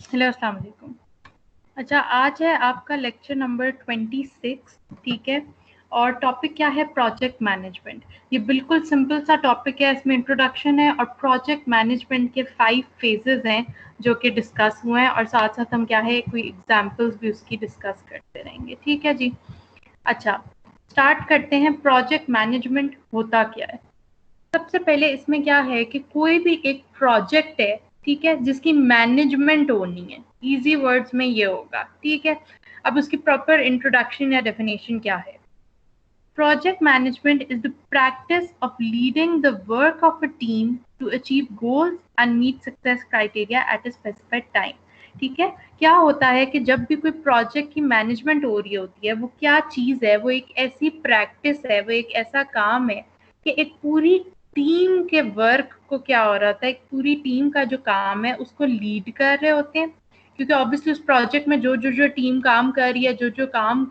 Hello, अस्सलाम वालेकुम। अच्छा, आज है आपका लेक्चर नंबर 26, ठीक है। और टॉपिक क्या है? Project management. ये बिल्कुल सिंपल सा टॉपिक है, इसमें इंट्रोडक्शन है और प्रोजेक्ट मैनेजमेंट के 5 फेजेस हैं जो कि डिस्कस हुए हैं, और साथ साथ हम क्या है कोई एग्जांपल्स भी उसकी डिस्कस करते रहेंगे, ठीक है जी। अच्छा, स्टार्ट करते हैं। प्रोजेक्ट मैनेजमेंट होता क्या है? सबसे पहले इसमें क्या है कि कोई भी एक प्रोजेक्ट है, ठीक है, जिसकी मैनेजमेंट होनी है, इजी वर्ड्स में ये होगा, ठीक है। अब उसकी प्रॉपर इंट्रोडक्शन या डेफिनेशन क्या है? Project management is the practice of leading the work of a team to achieve goals and meet success criteria at a specified time. ठीक है। क्या होता है कि जब भी कोई प्रोजेक्ट की मैनेजमेंट हो रही होती है, वो क्या चीज है? वो एक ऐसी प्रैक्टिस है, वो एक ऐसा काम है कि एक पूरी टीम के वर्क को क्या हो रहा था, एक पूरी टीम का जो काम है उसको लीड कर रहे होते हैं। क्योंकि ऑब्वियसली उस प्रोजेक्ट में जो टीम काम कर रही है, जो काम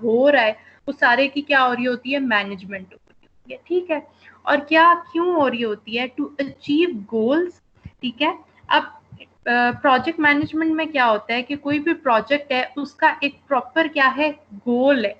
हो रहा है, वो सारे की क्या हो रही होती है? मैनेजमेंट हो रही होती है, ठीक है। और क्या क्यों हो रही होती है? टू अचीव गोल्स, ठीक है। अब प्रोजेक्ट मैनेजमेंट में क्या होता है कि कोई भी प्रोजेक्ट है उसका एक प्रॉपर क्या है? गोल है,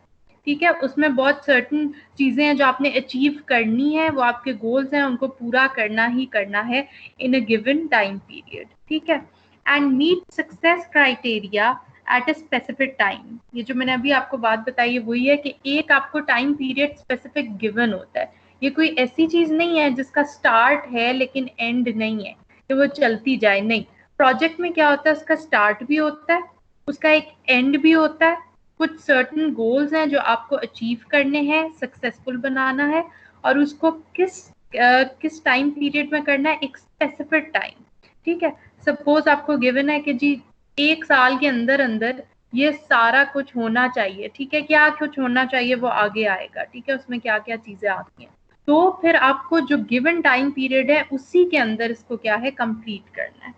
ठीक है। उसमें बहुत सर्टेन चीजें हैं जो आपने अचीव करनी है, वो आपके गोल्स हैं, उनको पूरा करना ही करना है in a given time period, ठीक है। And meet success criteria at a specific time. ये जो मैंने अभी आपको बात बताई है वही है कि एक आपको टाइम पीरियड स्पेसिफिक गिवन होता है। ये कोई ऐसी चीज नहीं है जिसका स्टार्ट है लेकिन एंड नहीं है कि वो चलती जाए, नहीं। प्रोजेक्ट में क्या होता है? उसका स्टार्ट भी होता है, उसका एक एंड भी होता है। कुछ सर्टेन गोल्स हैं जो आपको अचीव करने हैं, सक्सेसफुल बनाना है, और उसको किस टाइम पीरियड में करना है? एक स्पेसिफिक टाइम, ठीक है। सपोज आपको गिवन है कि जी 1 साल के अंदर अंदर ये सारा कुछ होना चाहिए, ठीक है। क्या कुछ होना चाहिए वो आगे आएगा, ठीक है। उसमें क्या क्या चीजें आती हैं, तो फिर आपको जो गिवन टाइम पीरियड है उसी के अंदर इसको क्या है? कंप्लीट करना है।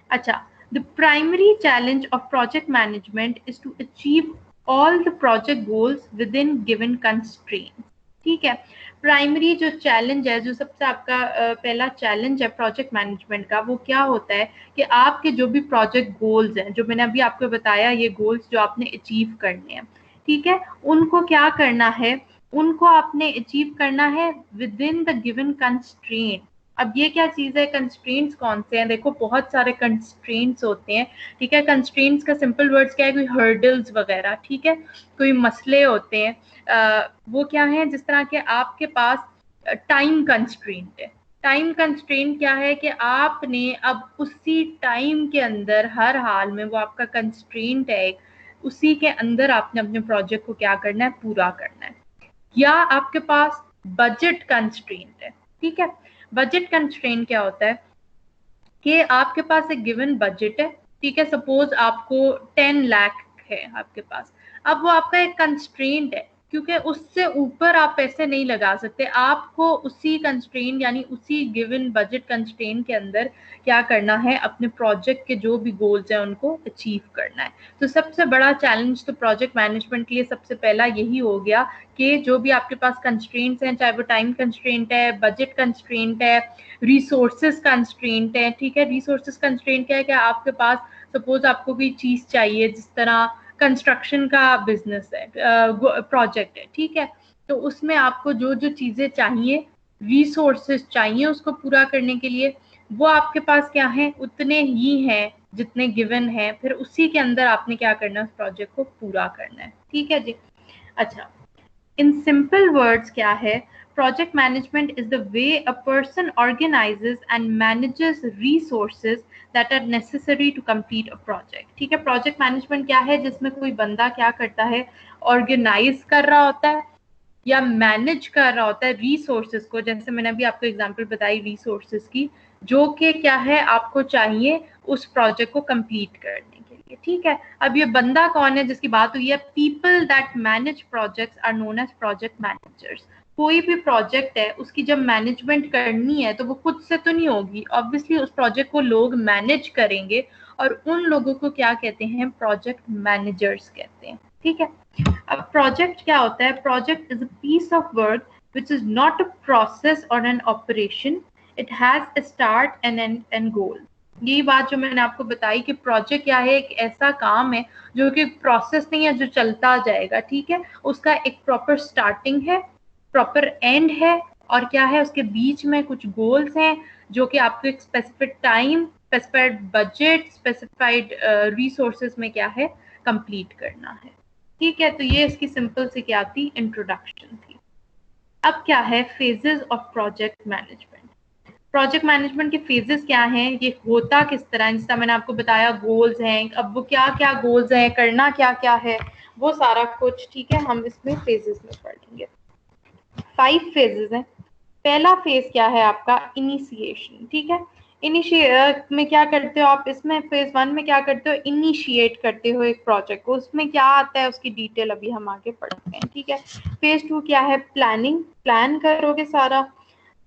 अच्छा, the primary challenge of project management is to achieve all the project goals within given constraints, ठीक है। प्राइमरी जो चैलेंज है, जो सबसे आपका पहला चैलेंज है प्रोजेक्ट मैनेजमेंट का, वो क्या होता है कि आपके जो भी प्रोजेक्ट गोल्स हैं, जो मैंने अभी आपको बताया, ये गोल्स जो आपने अचीव करने हैं, ठीक है, उनको क्या करना है? उनको आपने अचीव करना है with in the given constraint. अब ये क्या चीज है? कंस्ट्रेंट्स कौन से हैं? देखो, बहुत सारे कंस्ट्रेंट्स होते हैं, ठीक है। कंस्ट्रेंट्स का सिंपल वर्ड्स क्या है? कोई हर्डल्स वगैरह, ठीक है, कोई मसले होते हैं। वो क्या है? जिस तरह के आपके पास टाइम कंस्ट्रेंट है। टाइम कंस्ट्रेंट क्या है कि आपने अब उसी टाइम के अंदर हर हाल में, वो आपका कंस्ट्रेंट है, उसी के अंदर आपने अपने प्रोजेक्ट को क्या करना है? पूरा करना है। या आपके पास बजट कंस्ट्रेंट है, ठीक है। बजट कंस्ट्रेंट क्या होता है कि आपके पास एक गिवन बजट है, ठीक है। सपोज आपको 10 लाख है आपके पास। अब वो आपका एक कंस्ट्रेंट है, क्योंकि उससे ऊपर आप पैसे नहीं लगा सकते। आपको उसी कंस्ट्रेंट यानी उसी गिवन बजट कंस्ट्रेंट के अंदर क्या करना है? अपने प्रोजेक्ट के जो भी गोल्स हैं उनको अचीव करना है। तो सबसे बड़ा चैलेंज तो प्रोजेक्ट मैनेजमेंट के लिए सबसे पहला यही हो गया कि जो भी आपके पास कंस्ट्रेंट्स हैं, चाहे वो टाइम कंस्ट्रेंट है, बजट कंस्ट्रेंट है, रिसोर्सेज कंस्ट्रेंट है, ठीक है। रिसोर्सेज कंस्ट्रेंट क्या है कि आपके पास सपोज आपको कोई चीज चाहिए, जिस तरह कंस्ट्रक्शन का बिजनेस है, प्रोजेक्ट है, ठीक है। तो उसमें आपको जो जो चीजें चाहिए, रिसोर्सेज चाहिए उसको पूरा करने के लिए, वो आपके पास क्या है? उतने ही हैं जितने गिवन है। फिर उसी के अंदर आपने क्या करना है? उस प्रोजेक्ट को पूरा करना है, ठीक है जी। अच्छा, in simple words क्या है? Project management is the way a person organizes and manages resources that are necessary to complete a project, ठीक है। project management क्या है? जिसमें कोई बंदा क्या करता है? organize कर रहा होता है या मैनेज कर रहा होता है रिसोर्सेज को, जैसे मैंने अभी आपको एग्जांपल बताई रिसोर्सेज की, जो कि क्या है? आपको चाहिए उस प्रोजेक्ट को कंप्लीट करने के लिए, ठीक है। अब ये बंदा कौन है जिसकी बात हुई है? People that manage projects are known as project managers. कोई भी प्रोजेक्ट है उसकी जब मैनेजमेंट करनी है तो वो खुद से तो नहीं होगी, ऑब्वियसली उस प्रोजेक्ट को लोग मैनेज करेंगे, और उन लोगों को क्या कहते हैं? प्रोजेक्ट मैनेजर्स कहते हैं, ठीक है। अब प्रोजेक्ट क्या होता है? Project is a piece of work which is not a process or an operation. It has a start and end and goal. यही बात जो मैंने आपको बताई कि प्रोजेक्ट क्या है, एक ऐसा काम है जो कि प्रोसेस नहीं है जो चलता जाएगा, ठीक है। उसका एक प्रॉपर स्टार्टिंग है, प्रॉपर एंड है, और क्या है उसके बीच में कुछ गोल्स हैं जो कि आपको एक specific time, specified budget, specified resources में क्या है कंप्लीट करना है, ठीक है। तो ये इसकी सिंपल सी क्या थी, इंट्रोडक्शन थी। अब क्या है phases of project management. Project management के फेजेस क्या हैं, ये होता किस तरह, जैसा मैंने आपको बताया गोल्स हैं, अब वो क्या क्या गोल्स हैं, करना क्या क्या है, वो सारा कुछ, ठीक है, हम इसमें फेजेस में पढ़ेंगे। 5 फेजेस हैं। पहला फेज क्या है आपका, इनिशिएशन, ठीक है। इनिशिएट में क्या करते हो आप, इसमें फेज 1 में क्या करते हो, इनिशिएट करते हो एक प्रोजेक्ट को, उसमें क्या आता है उसकी डिटेल अभी हम आगे पढ़ते हैं, ठीक है। फेज 2 क्या है, प्लानिंग, प्लान करोगे सारा,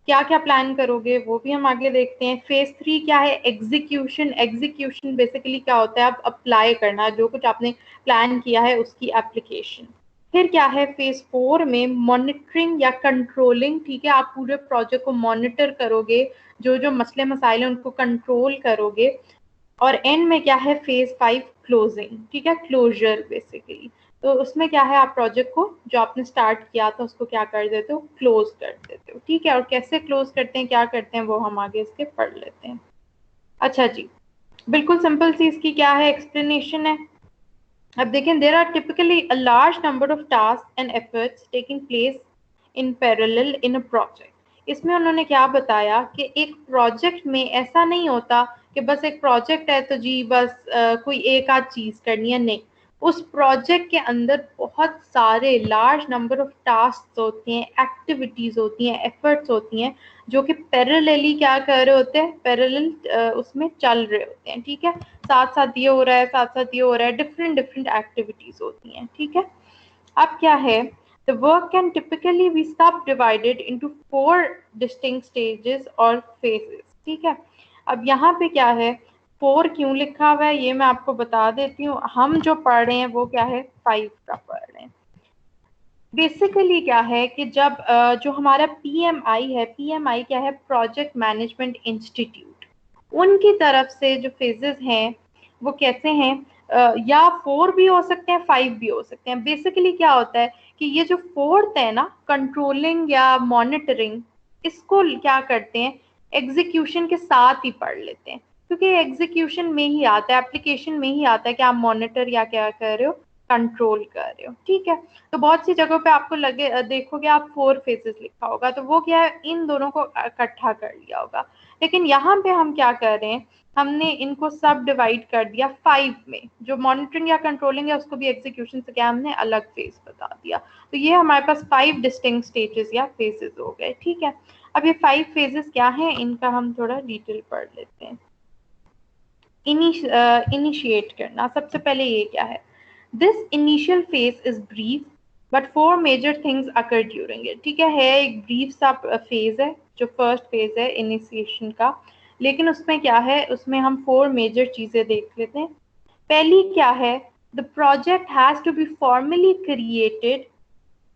क्या क्या प्लान करोगे वो भी हम आगे देखते हैं। फेज 3 क्या है, एग्जीक्यूशन। एग्जीक्यूशन बेसिकली क्या होता है, आप अप्लाई करना जो कुछ आपने प्लान किया है उसकी एप्लीकेशन। फिर क्या है फेज 4 में मॉनिटरिंग या कंट्रोलिंग, ठीक है, आप पूरे प्रोजेक्ट को मॉनिटर करोगे, जो जो मसले मसाइल हैं उनको कंट्रोल करोगे। और एंड में क्या है फेज 5 क्लोजिंग, ठीक है, क्लोजर बेसिकली। तो उसमें क्या है, आप प्रोजेक्ट को जो आपने स्टार्ट किया था उसको क्या कर देते हो, क्लोज कर देते हो, ठीक है। और कैसे क्लोज करते हैं, क्या करते हैं, वो हम आगे इसके पढ़ लेते हैं। अच्छा जी, बिल्कुल सिंपल सी इसकी क्या है, एक्सप्लेनेशन है। अब देखें, there are typically a large number of task and efforts taking place in parallel in a project. इसमें उन्होंने क्या बताया कि एक प्रोजेक्ट में ऐसा नहीं होता कि बस एक प्रोजेक्ट है तो जी बस कोई एक आध चीज करनी है, नहीं। उस प्रोजेक्ट के अंदर बहुत सारे लार्ज नंबर ऑफ टास्क होते हैं, एक्टिविटीज होती हैं, एफर्ट्स होती हैं, जो कि पैरेलली क्या कर रहे होते हैं, पैरेलल उसमें चल रहे होते हैं, ठीक है। साथ साथ ये हो रहा है, साथ साथ ये हो रहा है, डिफरेंट डिफरेंट एक्टिविटीज होती हैं, ठीक है। अब क्या है, the work can typically be subdivided into 4 distinct stages और फेजेस, ठीक है। अब यहाँ पे क्या है, 4 क्यों लिखा हुआ है ये मैं आपको बता देती हूँ। हम जो पढ़ रहे हैं वो क्या है, 5 का पढ़ रहे हैं। बेसिकली क्या है कि जब जो हमारा पीएमआई है, पीएमआई क्या है, प्रोजेक्ट मैनेजमेंट इंस्टीट्यूट, उनकी तरफ से जो फेजेस हैं वो कैसे हैं, या 4 भी हो सकते हैं, 5 भी हो सकते हैं। बेसिकली क्या होता है कि ये जो 4th है ना, कंट्रोलिंग या मॉनिटरिंग, इसको क्या करते हैं, एग्जीक्यूशन के साथ ही पढ़ लेते हैं, क्योंकि एग्जीक्यूशन में ही आता है, एप्लीकेशन में ही आता है कि आप मॉनिटर या क्या कर रहे हो, कंट्रोल कर रहे हो, ठीक है। तो बहुत सी जगहों पे आपको लगे देखोगे आप 4 फेजेस लिखा होगा, तो वो क्या है, इन दोनों को इकट्ठा कर लिया होगा। लेकिन यहाँ पे हम क्या कर रहे हैं, हमने इनको सब डिवाइड कर दिया 5 में। जो मॉनिटरिंग या कंट्रोलिंग है उसको भी एग्जीक्यूशन से क्या हमने अलग फेज बता दिया। तो ये हमारे पास 5 डिस्टिंक्ट स्टेजेस या फेजेस हो गए, ठीक है। अब ये 5 फेजेस क्या हैं, इनका हम थोड़ा डिटेल पढ़ लेते हैं। इनिशिएट करना, सबसे पहले ये क्या है, this initial phase is brief but 4 major things occur during it, ठीक है एक ब्रीफ सा फेज है जो फर्स्ट फेज है इनिशिएशन का। लेकिन उसमें क्या है, उसमें हम 4 मेजर चीजें देख लेते हैं। पहली क्या है, the project has to be formally created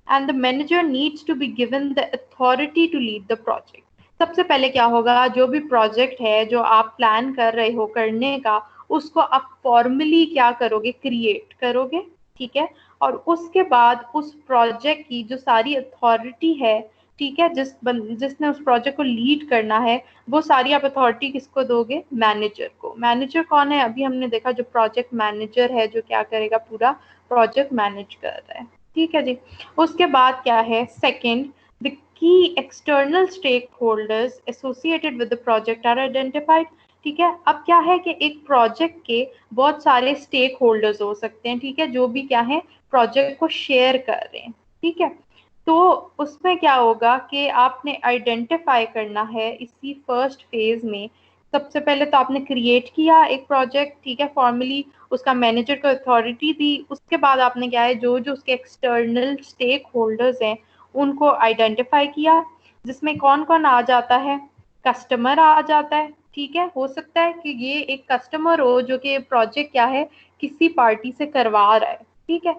and the manager needs to be given the authority to lead the project। सबसे पहले क्या होगा, जो भी प्रोजेक्ट है जो आप प्लान कर रहे हो करने का, उसको आप फॉर्मली क्या करोगे, क्रिएट करोगे, ठीक है। और उसके बाद उस प्रोजेक्ट की जो सारी अथॉरिटी है, ठीक है, जिसने उस प्रोजेक्ट को लीड करना है, वो सारी आप अथॉरिटी किसको दोगे, मैनेजर को। मैनेजर कौन है, अभी हमने देखा जो प्रोजेक्ट मैनेजर है जो क्या करेगा, पूरा प्रोजेक्ट मैनेज कर रहा है, ठीक है जी। उसके बाद क्या है, second, the key external stakeholders associated with the project are identified, ठीक है। अब क्या है कि एक प्रोजेक्ट के बहुत सारे स्टेक होल्डर्स हो सकते हैं, ठीक है, जो भी क्या है, प्रोजेक्ट को शेयर कर रहे हैं, ठीक है। तो उसमें क्या होगा कि आपने आइडेंटिफाई करना है इसी फर्स्ट फेज में। सबसे पहले तो आपने क्रिएट किया एक प्रोजेक्ट, ठीक है, फॉर्मली उसका मैनेजर को अथॉरिटी दी। उसके बाद आपने क्या है, जो जो उसके एक्सटर्नल स्टेक होल्डर्स हैं उनको आइडेंटिफाई किया, जिसमें कौन कौन आ जाता है, कस्टमर आ जाता है, ठीक है। हो सकता है कि ये एक कस्टमर हो जो कि प्रोजेक्ट क्या है, किसी पार्टी से करवा रहा है, ठीक है।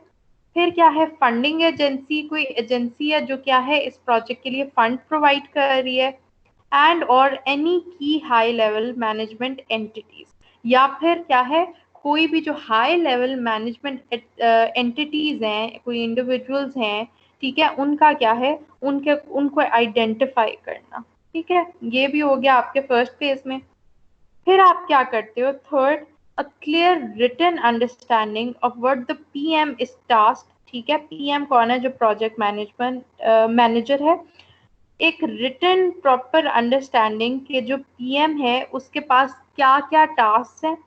फिर क्या है, फंडिंग एजेंसी, कोई एजेंसी है जो क्या है इस प्रोजेक्ट के लिए फंड प्रोवाइड कर रही है। एंड और एनी की हाई लेवल मैनेजमेंट एंटिटीज, या फिर क्या है कोई भी जो हाई लेवल मैनेजमेंट एंटिटीज हैं, कोई इंडिविजुअल्स हैं, ठीक है, उनका क्या है, उनको आइडेंटिफाई करना। ठीक है, ये भी हो गया आपके फर्स्ट फेज में। फिर आप क्या करते हो, third, a clear written understanding of what the PM is task. ठीक है, पीएम कौन है, जो प्रोजेक्ट मैनेजमेंट मैनेजर है। एक रिटन प्रॉपर अंडरस्टैंडिंग के जो पीएम है उसके पास क्या क्या टास्क हैं,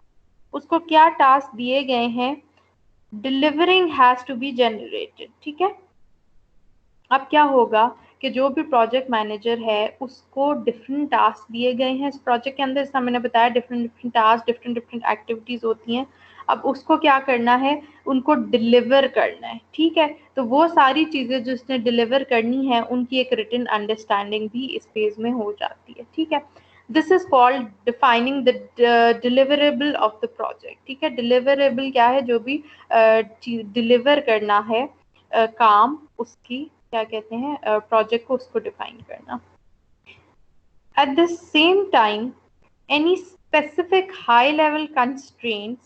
उसको क्या टास्क दिए गए हैं, delivering has to be generated. ठीक है, अब क्या होगा कि जो भी प्रोजेक्ट मैनेजर है उसको डिफरेंट टास्क दिए गए हैं इस प्रोजेक्ट के अंदर, जैसा मैंने बताया different different task, different different activities होती हैं। अब उसको क्या करना है, उनको डिलीवर करना है। ठीक है, तो वो सारी चीजें जो उसने डिलीवर करनी है उनकी एक रिटन अंडरस्टैंडिंग भी इस फेज में हो जाती है। ठीक है, this is called defining the deliverable of the project. ठीक है, डिलीवरेबल क्या है, जो भी डिलीवर करना है काम, उसकी क्या कहते हैं, प्रोजेक्ट को, उसको डिफाइन करना। At the same time any specific high level constraints,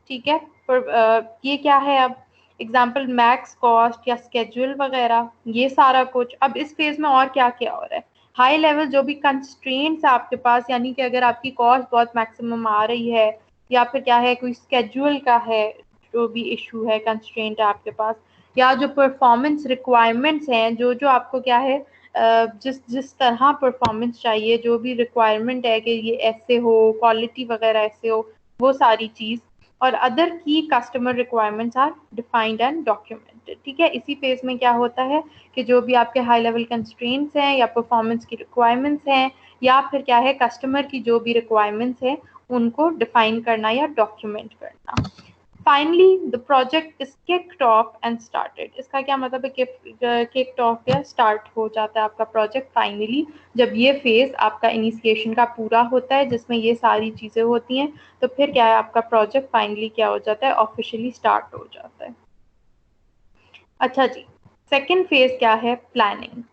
ठीक है, पर ये क्या है, अब एग्जांपल मैक्स कॉस्ट या स्केड्यूल वगैरह, ये सारा कुछ। अब इस फेज में और क्या क्या हो रहा है, हाई लेवल जो भी कंस्ट्रेंट्स आपके पास, यानी कि अगर आपकी कॉस्ट बहुत मैक्सिमम आ रही है, या फिर क्या है कोई स्केड्यूल का है जो भी इशू है, कंस्ट्रेंट है आपके पास, या जो परफॉर्मेंस रिक्वायरमेंट्स हैं, जो जो आपको क्या है, जिस जिस तरह परफॉर्मेंस चाहिए, जो भी रिक्वायरमेंट है कि ये ऐसे हो, क्वालिटी वगैरह ऐसे हो, वो सारी चीज। और other key customer requirements are defined and documented. ठीक है, इसी फेज में क्या होता है कि जो भी आपके हाई लेवल कंस्ट्रेंट्स हैं या परफॉर्मेंस की रिक्वायरमेंट्स हैं, या फिर क्या है कस्टमर की जो भी रिक्वायरमेंट्स हैं, उनको डिफाइन करना या डॉक्यूमेंट करना। Finally the project is kicked of and started. इसका क्या मतलब है, किक्ड ऑफ या स्टार्ट हो जाता है आपका प्रोजेक्ट फाइनली, जब ये फेज आपका इनिशिएशन का पूरा होता है जिसमें ये सारी चीजें होती हैं, तो फिर क्या है आपका प्रोजेक्ट फाइनली क्या हो जाता है, ऑफिशियली स्टार्ट हो जाता है। अच्छा जी, सेकेंड फेज क्या है, planning.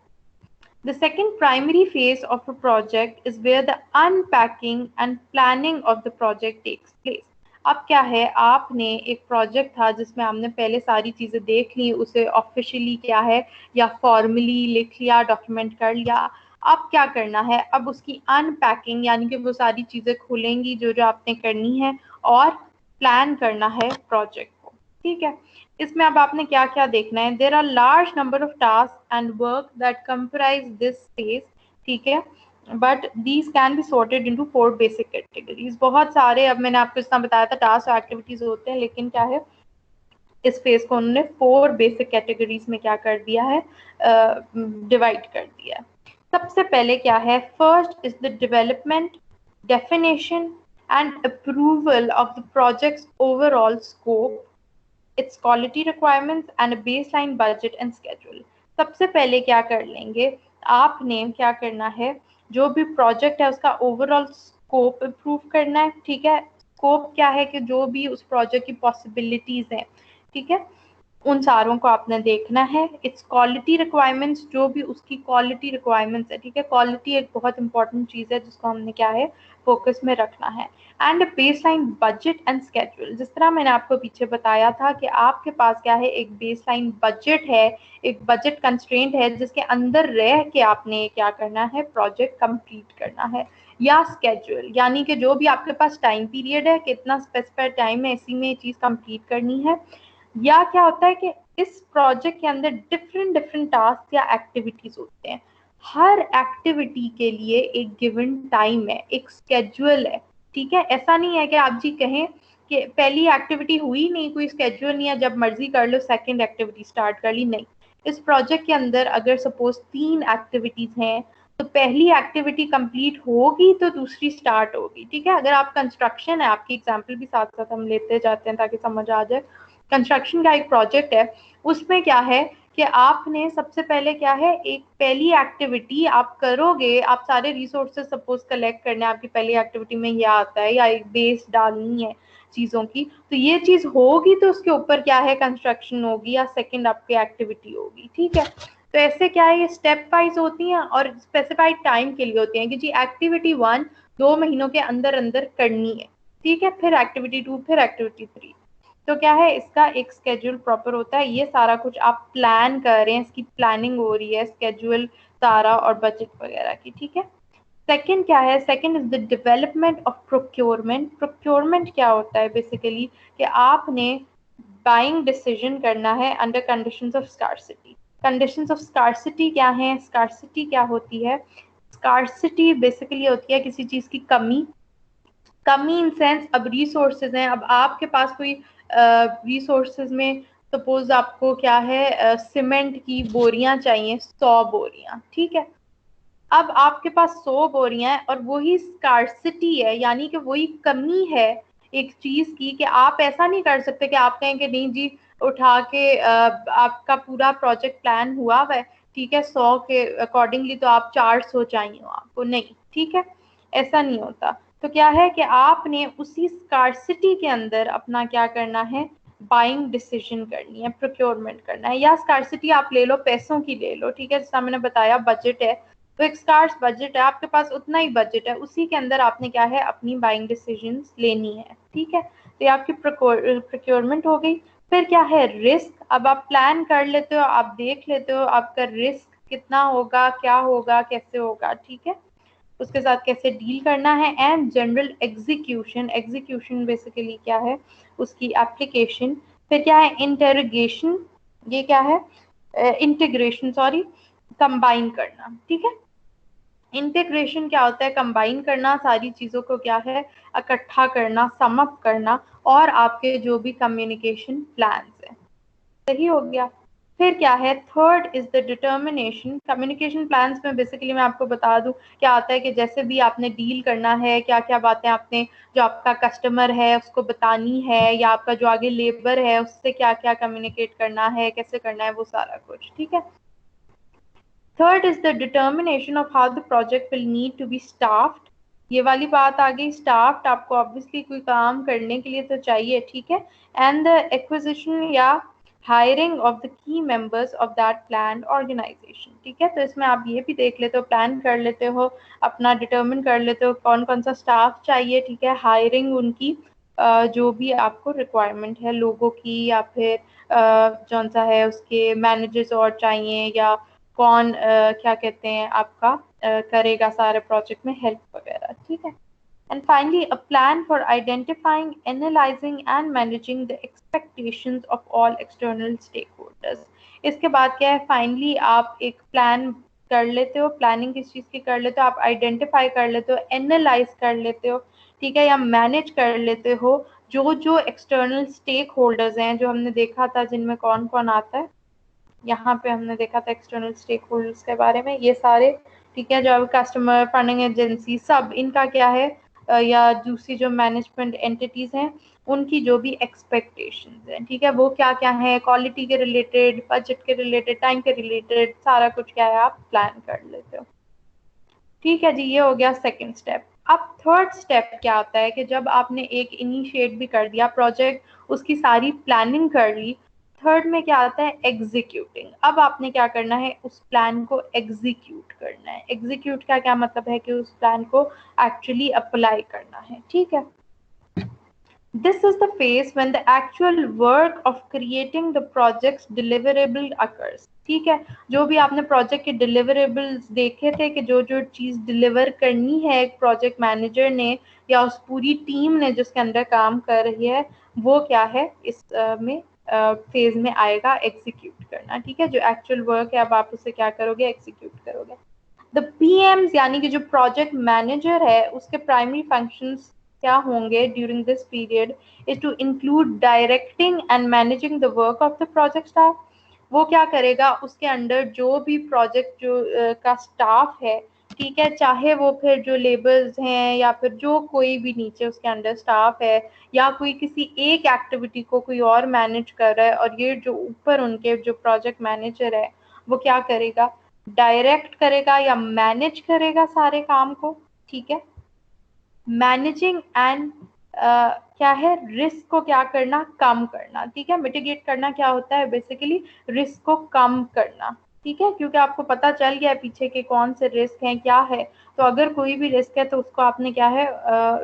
The second primary phase of a project is where the unpacking and planning of the project takes place. अब क्या है, आपने एक प्रोजेक्ट था जिसमें आपने पहले सारी चीजें देख ली, उसे ऑफिशियली क्या है या फॉर्मली लिख लिया, डॉक्यूमेंट कर लिया। अब क्या करना है, अब उसकी अनपैकिंग, यानी कि वो सारी चीजें खुलेंगी जो जो आपने करनी है, और प्लान करना है प्रोजेक्ट को। ठीक है, इसमें अब आपने क्या क्या देखना है, there are large number of task and work that comprise this phase. ठीक है, but these can be sorted into 4 basic categories. बहुत सारे, अब मैंने आपको इतना बताया था, टास्क और एक्टिविटीज होते हैं, लेकिन क्या है इस फेज को उन्होंने 4 बेसिक कैटेगरीज में क्या कर दिया है, डिवाइड कर दिया है। सबसे पहले क्या है, first is the development, definition and approval of the projects overall scope, its quality requirements and a baseline budget and schedule। सबसे पहले क्या कर लेंगे, आपने क्या करना है, जो भी प्रोजेक्ट है उसका ओवरऑल स्कोप अप्रूव करना है। ठीक है, स्कोप क्या है कि जो भी उस प्रोजेक्ट की पॉसिबिलिटीज हैं, ठीक है, उन सारों को आपने देखना है। इट्स क्वालिटी रिक्वायरमेंट्स, जो भी उसकी क्वालिटी रिक्वायरमेंट्स है। ठीक है, क्वालिटी एक बहुत इंपॉर्टेंट चीज है जिसको हमने क्या है फोकस में रखना है। And baseline budget and schedule, जिस तरह मैंने आपको पीछे बताया था कि आपके पास क्या है, एक बेसलाइन बजट है, एक बजट कंस्ट्रेंट है जिसके अंदर रह के आपने क्या करना है, प्रोजेक्ट कंप्लीट करना है। या स्केड्यूल, यानी कि जो भी आपके पास टाइम पीरियड है, कितना स्पेसिफाइड टाइम है इसी में चीज कंप्लीट करनी है। या क्या होता है कि इस प्रोजेक्ट के अंदर डिफरेंट डिफरेंट टास्क या एक्टिविटीज होते हैं, हर एक्टिविटी के लिए एक गिवन टाइम है, एक स्केड्यूल है। ठीक है, ऐसा नहीं है कि आप जी कहें कि पहली एक्टिविटी हुई नहीं, कोई स्केड्यूल नहीं है, जब मर्जी कर लो सेकंड एक्टिविटी स्टार्ट कर ली, नहीं। इस प्रोजेक्ट के अंदर अगर सपोज 3 एक्टिविटीज हैं, तो पहली एक्टिविटी कंप्लीट होगी तो दूसरी स्टार्ट होगी। ठीक है, अगर आप कंस्ट्रक्शन है, आपकी एग्जांपल भी साथ साथ हम लेते जाते हैं ताकि समझ आ जाए। कंस्ट्रक्शन का एक प्रोजेक्ट है, उसमें क्या है कि आपने सबसे पहले क्या है, एक पहली एक्टिविटी आप करोगे, आप सारे रिसोर्सेज सपोज कलेक्ट करने, आपकी पहली एक्टिविटी में यह आता है, या एक बेस डालनी है चीजों की, तो ये चीज होगी तो उसके ऊपर क्या है कंस्ट्रक्शन होगी, या सेकंड आपकी एक्टिविटी होगी। ठीक है, तो ऐसे क्या है, ये स्टेप वाइज होती हैं और स्पेसिफाइड टाइम के लिए होती हैं कि जी एक्टिविटी 1 2 महीनों के अंदर अंदर करनी है, ठीक है, फिर एक्टिविटी 2, फिर एक्टिविटी 3। तो क्या है, इसका एक स्केड्यूल प्रॉपर होता है। ये सारा कुछ आप प्लान कर रहे हैं, इसकी प्लानिंग हो रही है, स्केड्यूल सारा और बजट वगैरह की, ठीक है। सेकंड क्या है, second is the development of procurement. Procurement क्या होता है बेसिकली कि आपने बाइंग डिसीजन करना है under conditions of scarcity. Conditions of scarcity क्या है, स्कार्सिटी क्या होती है, स्कार्सिटी बेसिकली होती है किसी चीज की कमी। कमी इन सेंस, अब रिसोर्सेज हैं, अब आपके पास कोई रिसोर्सेज में सपोज आपको क्या है, सीमेंट की बोरियां चाहिए 100 बोरियां, ठीक है। अब आपके पास 100 बोरियां हैं और वही स्कार्सिटी है, यानी कि वही कमी है एक चीज की, कि आप ऐसा नहीं कर सकते कि आप कहें कि नहीं जी उठा के आपका पूरा प्रोजेक्ट प्लान हुआ है, ठीक है, 100 के अकॉर्डिंगली तो आप 400 चाहिए आपको, नहीं, ठीक है, ऐसा नहीं होता। तो क्या है कि आपने उसी स्कार्सिटी के अंदर अपना क्या करना है, बाइंग डिसीजन करनी है, प्रोक्योरमेंट करना है। या स्कार्सिटी आप ले लो, पैसों की ले लो, ठीक है, जैसा मैंने बताया बजट है, तो एक स्कार्स बजट है, आपके पास उतना ही बजट है, उसी के अंदर आपने क्या है अपनी बाइंग डिसीजंस लेनी है, ठीक है। तो ये आपकी प्रोक्योरमेंट हो गई। फिर क्या है, रिस्क। अब आप प्लान कर लेते हो, आप देख लेते हो आपका रिस्क कितना होगा, क्या होगा, कैसे होगा, ठीक है, उसके साथ कैसे डील करना है। And general execution. Execution basically क्या है, उसकी एप्लीकेशन। फिर क्या है, इंटेरोगेशन। ये क्या है, इंटीग्रेशन, सॉरी, कंबाइन करना, ठीक है। इंटीग्रेशन क्या होता है, कंबाइन करना, सारी चीजों को क्या है इकट्ठा करना, सम अप करना, और आपके जो भी कम्युनिकेशन प्लान्स हैं, सही हो गया। फिर क्या है, third is the determination. Communication plans में बेसिकली मैं आपको बता दूं क्या आता है कि जैसे भी आपने डील करना है, क्या क्या बातें आपने जो आपका कस्टमर है उसको बतानी है, या आपका जो आगे लेबर है उससे क्या क्या कम्युनिकेट करना है, कैसे करना है, वो सारा कुछ, ठीक है। Third is the determination of how the project will need to be staffed. ये वाली बात आ गई, स्टाफ्ड आपको ऑब्वियसली कोई काम करने के लिए तो चाहिए, ठीक है। एंड द एक्विजिशन या hiring of the key members of that plan organisation, ठीक है। तो इसमें आप ये भी देख लेते हो, प्लान कर लेते हो, अपना डिटर्मिन कर लेते हो कौन कौन सा स्टाफ चाहिए, ठीक है, हायरिंग उनकी जो भी आपको रिक्वायरमेंट है लोगों की, या फिर जौन सा है उसके मैनेजर्स और चाहिए, या कौन क्या कहते हैं आपका करेगा सारे प्रोजेक्ट में हेल्प वगैरह, ठीक है। And finally a plan for identifying, analysing and managing the expectations of all external stakeholders. इसके बाद क्या है, फाइनली आप एक प्लान कर लेते हो, प्लानिंग किस चीज़ की कर लेते हो, आप आइडेंटिफाई कर लेते हो, एनालाइज कर लेते हो, ठीक है, या मैनेज कर लेते हो जो जो एक्सटर्नल स्टेक होल्डर्स हैं, जो हमने देखा था जिनमें कौन कौन आता है, यहाँ पे हमने देखा था एक्सटर्नल स्टेक होल्डर्स के बारे में, ये सारे, ठीक है, जो कस्टमर, फंडिंग एजेंसी, सब इनका क्या है, या दूसरी जो मैनेजमेंट एंटिटीज हैं उनकी जो भी एक्सपेक्टेशंस हैं, ठीक है, वो क्या क्या है, क्वालिटी के रिलेटेड, बजट के रिलेटेड, टाइम के रिलेटेड, सारा कुछ क्या है आप प्लान कर लेते हो, ठीक है जी। ये हो गया सेकंड स्टेप। अब थर्ड स्टेप क्या आता है कि जब आपने एक इनिशिएट भी कर दिया प्रोजेक्ट, उसकी सारी प्लानिंग कर ली, थर्ड में क्या आता है, एग्जीक्यूटिंग। अब आपने क्या करना है, उस प्लान को एग्जीक्यूट करना है। एग्जीक्यूट का क्या मतलब है कि उस प्लान को एक्चुअली अप्लाई करना है, ठीक है। This is the phase when the actual work of creating the project's deliverable occurs. ठीक है, जो भी आपने प्रोजेक्ट के डिलीवरेबल्स देखे थे कि जो जो चीज़ डिलीवर करनी है एक प्रोजेक्ट मैनेजर ने या उस पूरी टीम ने जिसके अंदर काम कर रही है, वो क्या है इस में फेज में आएगा, एग्जीक्यूट करना, ठीक है। जो एक्चुअल वर्क है अब आप उसे क्या करोगे, एग्जीक्यूट करोगे। द पीएम्स यानी कि जो प्रोजेक्ट मैनेजर है उसके प्राइमरी फंक्शंस क्या होंगे during this period is to include directing and managing the work of the project staff. वो क्या करेगा, उसके अंडर जो भी प्रोजेक्ट जो का स्टाफ है, ठीक है, चाहे वो फिर जो लेबर्स हैं या फिर जो कोई भी नीचे उसके अंडर स्टाफ है, या कोई किसी एक एक्टिविटी को कोई और मैनेज कर रहा है, और ये जो ऊपर उनके जो प्रोजेक्ट मैनेजर है वो क्या करेगा, डायरेक्ट करेगा या मैनेज करेगा सारे काम को, ठीक है। मैनेजिंग एंड क्या है, रिस्क को क्या करना, कम करना, ठीक है। मिटिगेट करना क्या होता है, बेसिकली रिस्क को कम करना, ठीक है, क्योंकि आपको पता चल गया है पीछे के कौन से रिस्क हैं, क्या है। तो अगर कोई भी रिस्क है तो उसको आपने क्या है,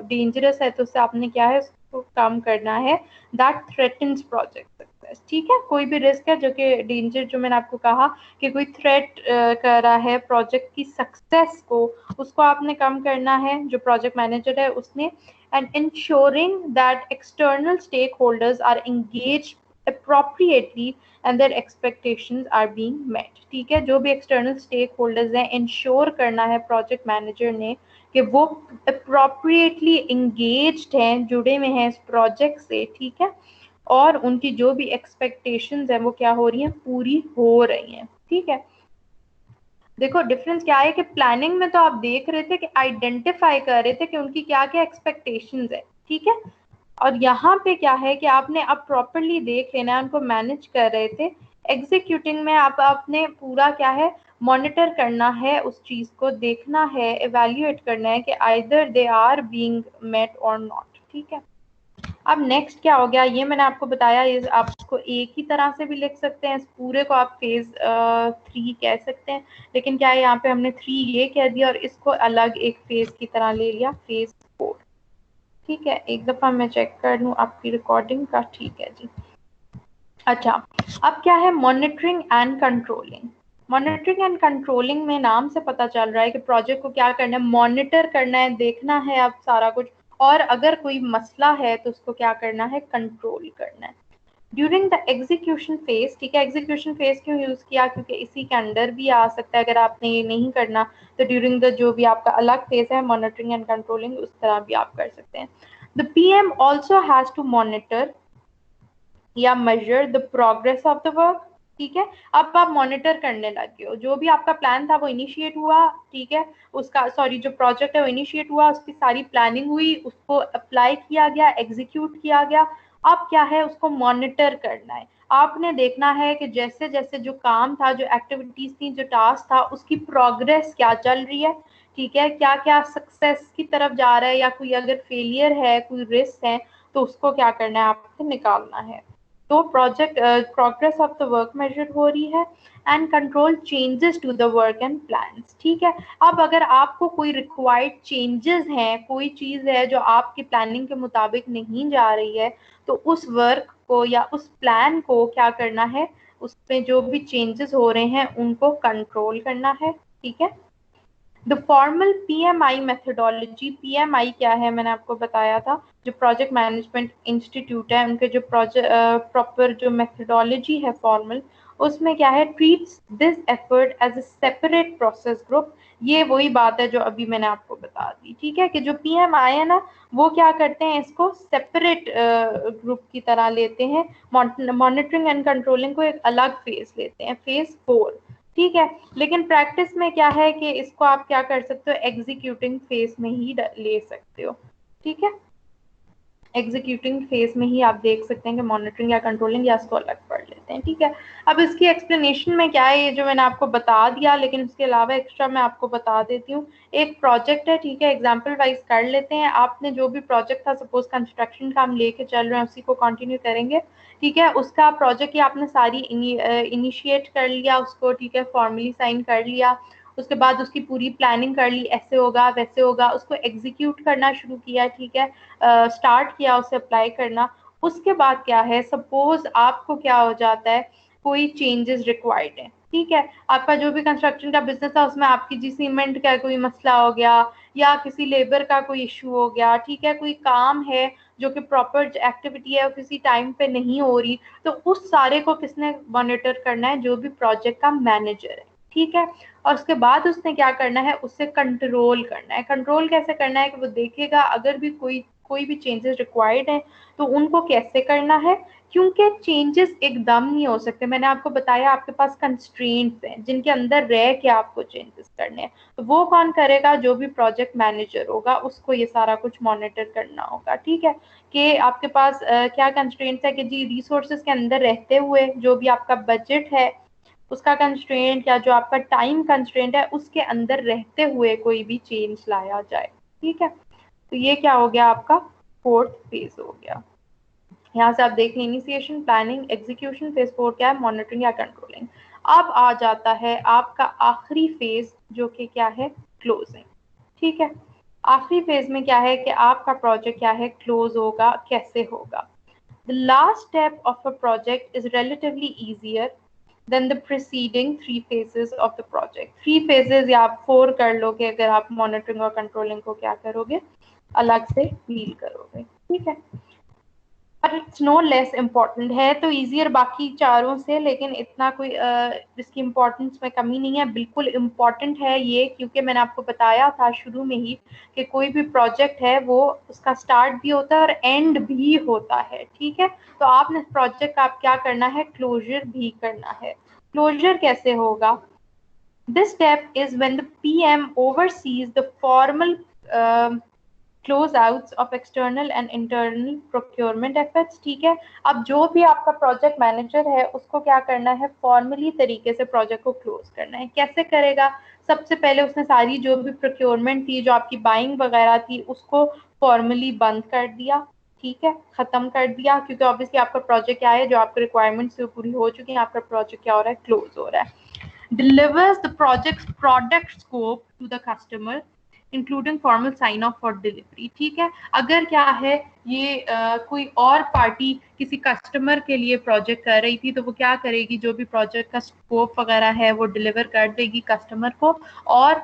डेंजरस है तो उससे आपने क्या है, उसको कम करना है, दैट थ्रेटन्स प्रोजेक्ट सक्सेस। ठीक है, कोई भी रिस्क है जो कि डेंजर, जो मैंने आपको कहा कि कोई थ्रेट कर रहा है प्रोजेक्ट की सक्सेस को, उसको आपने कम करना है, जो प्रोजेक्ट मैनेजर है उसने। And ensuring that external stakeholders are engaged appropriately and their expectations are being met। ठीक है, जो भी एक्सटर्नल स्टेक होल्डर्स हैं, इंश्योर करना है प्रोजेक्ट मैनेजर ने कि वो अप्रोप्रिएटली इंगेज्ड हैं, जुड़े हुए हैं इस प्रोजेक्ट से। ठीक है, और उनकी जो भी एक्सपेक्टेशंस हैं वो क्या हो रही हैं, पूरी हो रही हैं। ठीक है, देखो डिफरेंस क्या है कि प्लानिंग में तो आप देख रहे थे कि आइडेंटिफाई कर रहे थे कि उनकी क्या क्या एक्सपेक्टेशंस है। ठीक है, और यहाँ पे क्या है कि आपने अब प्रॉपरली देख लेना है, उनको मैनेज कर रहे थे। एग्जीक्यूटिंग में आप आपने पूरा क्या है, मॉनिटर करना है, उस चीज को देखना है, एवेल्युएट करना है कि either they are being met और नॉट। ठीक है, अब नेक्स्ट क्या हो गया, ये मैंने आपको बताया, ये आप इसको एक ही तरह से भी लिख सकते हैं, इस पूरे को आप फेज 3 कह सकते हैं, लेकिन क्या है यहाँ पे हमने 3 ये कह दिया और इसको अलग एक फेज की तरह ले लिया, फेज 4। ठीक है, एक दफा मैं चेक कर लूँ आपकी रिकॉर्डिंग का। ठीक है जी, अच्छा, अब क्या है, monitoring and controlling. Monitoring and controlling में नाम से पता चल रहा है कि प्रोजेक्ट को क्या करना है, मॉनिटर करना है, देखना है अब सारा कुछ, और अगर कोई मसला है तो उसको क्या करना है, कंट्रोल करना है। ड्यूरिंग द एग्जीक्यूशन फेज, ठीक है, एग्जीक्यूशन फेज क्यों यूज किया, क्योंकि इसी के अंडर भी आ सकता है, अगर आपने ये नहीं करना तो ड्यूरिंग द जो भी आपका अलग फेज है मॉनिटरिंग एंड कंट्रोलिंग, उस तरह भी आप कर सकते हैं। The PM also has to monitor या measure the progress of the work. ठीक है, अब आप मॉनिटर करने लगे हो, जो भी आपका प्लान था वो इनिशिएट हुआ। ठीक है, उसका सॉरी जो प्रोजेक्ट है वो इनिशिएट हुआ, उसकी सारी प्लानिंग हुई, उसको अप्लाई किया गया, एग्जीक्यूट किया गया। अब क्या है, उसको मॉनिटर करना है। आपने देखना है कि जैसे जैसे जो काम था, जो एक्टिविटीज थी, जो टास्क था, उसकी प्रोग्रेस क्या चल रही है। ठीक है, क्या क्या सक्सेस की तरफ जा रहा है, या कोई अगर फेलियर है, कोई रिस्क है, तो उसको क्या करना है, आपको निकालना है। तो project progress of the work measure हो रही है, and control changes to the work and plans. ठीक है, अब अगर आपको कोई रिक्वायर्ड चेंजेस हैं, कोई चीज है जो आपकी प्लानिंग के मुताबिक नहीं जा रही है, तो उस वर्क को या उस प्लान को क्या करना है, उसमें जो भी चेंजेस हो रहे हैं उनको कंट्रोल करना है। ठीक है, the formal PMI methodology, PMI क्या है मैंने आपको बताया था, जो प्रोजेक्ट मैनेजमेंट इंस्टीट्यूट है, उनके जो प्रोजेक्ट प्रॉपर जो मेथोडोलॉजी है फॉर्मल, उसमें क्या है, treats this effort as a separate process group. ये वही बात है जो अभी मैंने आपको बता दी। ठीक है, कि जो पीएमआई है ना, वो क्या करते हैं, इसको सेपरेट ग्रुप की तरह लेते हैं, मॉनिटरिंग एंड कंट्रोलिंग को एक अलग फेज लेते हैं, फेज 4। ठीक है, लेकिन प्रैक्टिस में क्या है कि इसको आप क्या कर सकते हो, एग्जीक्यूटिंग फेज में ही ले सकते हो। ठीक है, एग्जीक्यूटिंग फेज में ही आप देख सकते हैं कि मॉनिटरिंग या कंट्रोलिंग, या इसको अलग पढ़ लेते हैं। ठीक है, अब इसकी एक्सप्लेनेशन में क्या है, ये जो मैंने आपको बता दिया, लेकिन उसके अलावा एक्स्ट्रा मैं आपको बता देती हूँ। एक प्रोजेक्ट है, ठीक है, एग्जाम्पल वाइज कर लेते हैं। आपने जो भी प्रोजेक्ट था, सपोज कंस्ट्रक्शन का हम लेके चल रहे हैं, उसी को कंटिन्यू करेंगे। ठीक है, उसका प्रोजेक्ट ही आपने सारी इनिशिएट कर लिया उसको, ठीक है, फॉर्मली साइन कर लिया, उसके बाद उसकी पूरी प्लानिंग कर ली, ऐसे होगा वैसे होगा, उसको एग्जीक्यूट करना शुरू किया। ठीक है, स्टार्ट किया उसे अप्लाई करना। उसके बाद क्या है, सपोज आपको क्या हो जाता है, कोई चेंजेस रिक्वायर्ड है। ठीक है, आपका जो भी कंस्ट्रक्शन का बिजनेस था उसमें आपकी जी सीमेंट का कोई मसला हो गया, या किसी लेबर का कोई इशू हो गया। ठीक है, कोई काम है जो कि प्रॉपर एक्टिविटी है, किसी टाइम पे नहीं हो रही, तो उस सारे को किसने मॉनिटर करना है, जो भी प्रोजेक्ट का मैनेजर है। ठीक है, और उसके बाद उसने क्या करना है, उससे कंट्रोल करना है। कंट्रोल कैसे करना है, कि वो देखेगा अगर भी कोई भी चेंजेस रिक्वायर्ड हैं तो उनको कैसे करना है, क्योंकि चेंजेस एकदम नहीं हो सकते। मैंने आपको बताया आपके पास कंस्ट्रेंट्स हैं जिनके अंदर रह के आपको चेंजेस करने हैं, तो वो कौन करेगा, जो भी प्रोजेक्ट मैनेजर होगा, उसको ये सारा कुछ मॉनिटर करना होगा। ठीक है, कि आपके पास क्या कंस्ट्रेंट्स है, कि जी रिसोर्सेज के अंदर रहते हुए जो भी आपका बजट है उसका कंस्ट्रेंट, या जो आपका टाइम कंस्ट्रेंट है उसके अंदर रहते हुए कोई भी चेंज लाया जाए। ठीक है, तो ये क्या हो गया, आपका फोर्थ फेज हो गया। यहाँ से आप देख लें, इनिशिएशन, प्लानिंग, एग्जीक्यूशन, फेज 4 क्या है, मॉनिटरिंग या कंट्रोलिंग। अब आ जाता है आपका आखिरी फेज जो कि क्या है, क्लोजिंग। ठीक है, आखिरी फेज में क्या है कि आपका प्रोजेक्ट क्या है, क्लोज होगा, कैसे होगा। The last step of a project is relatively easier than the preceding 3 phases of the project. 3 phases या आप 4 कर लोगे अगर आप मॉनिटरिंग और कंट्रोलिंग को क्या करोगे, अलग से डील करोगे। ठीक है, but it's no less important है तो ईजियर बाकी चारों से, लेकिन इतना कोई इसकी इम्पोर्टेंस में कमी नहीं है, बिल्कुल इम्पॉर्टेंट है ये, क्योंकि मैंने आपको बताया था शुरू में ही कि कोई भी प्रोजेक्ट है वो उसका स्टार्ट भी होता है और एंड भी होता है। ठीक है, तो आपने प्रोजेक्ट का आप क्या करना है, क्लोजर भी करना है। क्लोजर कैसे होगा? This step is when the PM oversees the formal closeouts of external and internal procurement efforts। ठीक है, अब जो भी आपका प्रोजेक्ट मैनेजर है उसको क्या करना है, फॉर्मली तरीके से प्रोजेक्ट को क्लोज करना है। कैसे करेगा? सबसे पहले उसने सारी जो भी प्रोक्योरमेंट थी, जो आपकी बाइंग वगैरह थी, उसको फॉर्मली बंद कर दिया। ठीक है, खत्म कर दिया, क्योंकि ऑब्वियसली आपका प्रोजेक्ट क्या है, जो आपके रिक्वायरमेंट्स पूरी हो चुकी है, आपका प्रोजेक्ट क्या हो रहा है, क्लोज हो रहा है। delivers the project's product scope to the customer including formal sign off for delivery। ठीक है, अगर क्या है ये कोई और पार्टी किसी कस्टमर के लिए प्रोजेक्ट कर रही थी तो वो क्या करेगी, जो भी प्रोजेक्ट का स्कोप वगैरह है वो डिलीवर कर देगी कस्टमर को और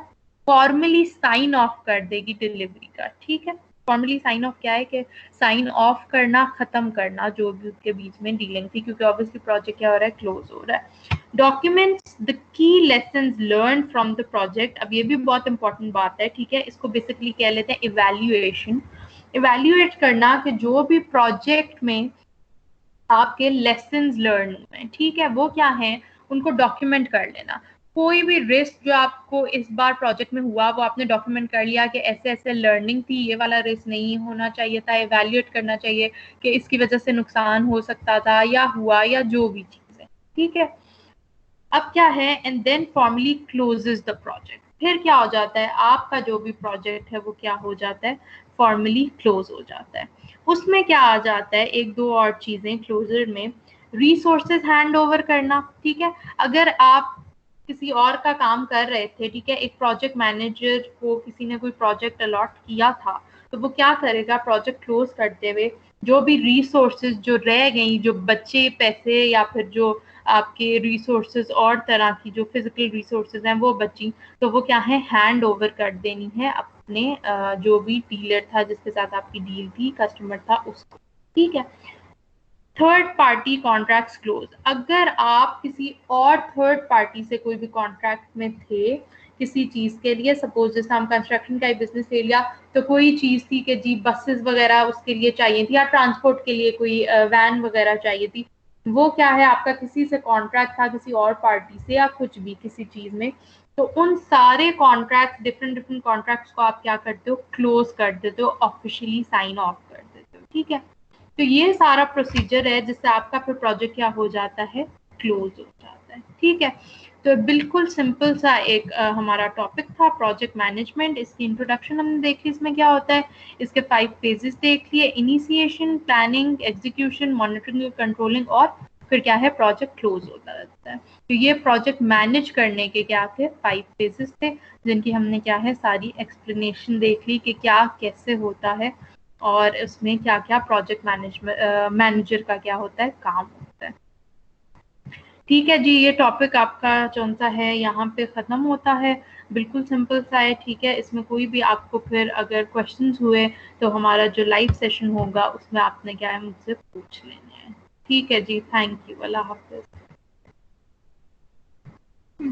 फॉर्मली साइन ऑफ कर देगी डिलीवरी का। ठीक है, फॉर्मली साइन ऑफ क्या है कि साइन ऑफ करना, खत्म करना जो भी उसके बीच में डीलिंग थी, क्योंकि ऑब्वियसली प्रोजेक्ट क्या हो रहा है, क्लोज हो रहा है। Documents the key lessons learn from the project. अब ये भी बहुत इंपॉर्टेंट बात है। ठीक है, इसको बेसिकली कह लेते हैं इवैल्यूएशन। इवैल्यूएट करना कि जो भी प्रोजेक्ट में आपके लेसन्स लर्न हुए हैं, ठीक है, वो क्या है, उनको डॉक्यूमेंट कर लेना। कोई भी रिस्क जो आपको इस बार प्रोजेक्ट में हुआ वो आपने डॉक्यूमेंट कर लिया कि ऐसे ऐसे लर्निंग थी, ये वाला रिस्क नहीं होना चाहिए था। इवैल्यूएट करना चाहिए कि इसकी वजह से नुकसान हो सकता था या हुआ, या जो भी चीज़ है। ठीक है, अब क्या है, and then formally closes the project. फिर क्या हो जाता है, आपका जो भी प्रोजेक्ट है वो क्या हो जाता है, फॉर्मली क्लोज हो जाता है। उसमें क्या आ जाता है, एक दो और चीजें क्लोजर में, रिसोर्सेज हैंड ओवर करना। ठीक है, अगर आप किसी और का काम कर रहे थे, ठीक है, एक प्रोजेक्ट मैनेजर को किसी ने कोई प्रोजेक्ट अलॉट किया था, तो वो क्या करेगा, प्रोजेक्ट क्लोज करते हुए जो भी रिसोर्सेज जो रह गई, जो बच्चे पैसे या फिर जो आपके रिसोर्सेज और तरह की जो फिजिकल रिसोर्सेज हैं वो बची, तो वो क्या है, हैंड ओवर कर देनी है अपने जो भी डीलर था, जिसके साथ आपकी डील थी, कस्टमर था, उसको। ठीक है, थर्ड पार्टी कॉन्ट्रैक्ट्स क्लोज। अगर आप किसी और थर्ड पार्टी से कोई भी कॉन्ट्रैक्ट में थे किसी चीज के लिए, सपोज जैसे हम कंस्ट्रक्शन का ही बिजनेस ले लिया, तो कोई चीज थी कि जी बसेस वगैरह उसके लिए चाहिए थी, या ट्रांसपोर्ट के लिए कोई वैन वगैरह चाहिए थी, वो क्या है, आपका किसी से कॉन्ट्रैक्ट था, किसी और पार्टी से, या कुछ भी किसी चीज में, तो उन सारे कॉन्ट्रैक्ट, डिफरेंट डिफरेंट कॉन्ट्रैक्ट्स को आप क्या करते हो, क्लोज कर देते हो, ऑफिशियली साइन ऑफ कर देते हो। ठीक है, तो ये सारा प्रोसीजर है जिससे आपका फिर प्रोजेक्ट क्या हो जाता है, क्लोज हो जाता है। ठीक है, तो बिल्कुल सिंपल सा एक हमारा टॉपिक था प्रोजेक्ट मैनेजमेंट। इसकी इंट्रोडक्शन हमने देख ली, इसमें क्या होता है, इसके 5 फेजेस देख लिए, initiation, planning, execution, monitoring, controlling, और फिर क्या है, प्रोजेक्ट क्लोज होता रहता है। तो ये प्रोजेक्ट मैनेज करने के क्या थे, 5 फेजेस थे, जिनकी हमने क्या है सारी एक्सप्लेनेशन देख ली कि क्या कैसे होता है और इसमें क्या क्या प्रोजेक्ट मैनेजमेंट मैनेजर का क्या होता है, काम होता है। ठीक है जी, ये टॉपिक आपका कौन सा है यहाँ पे ख़त्म होता है, बिल्कुल सिंपल सा है। ठीक है, इसमें कोई भी आपको फिर अगर क्वेश्चंस हुए तो हमारा जो लाइव सेशन होगा उसमें आपने क्या है मुझसे पूछ लेने हैं। ठीक है जी, थैंक यू, अल्लाह हाफिज़।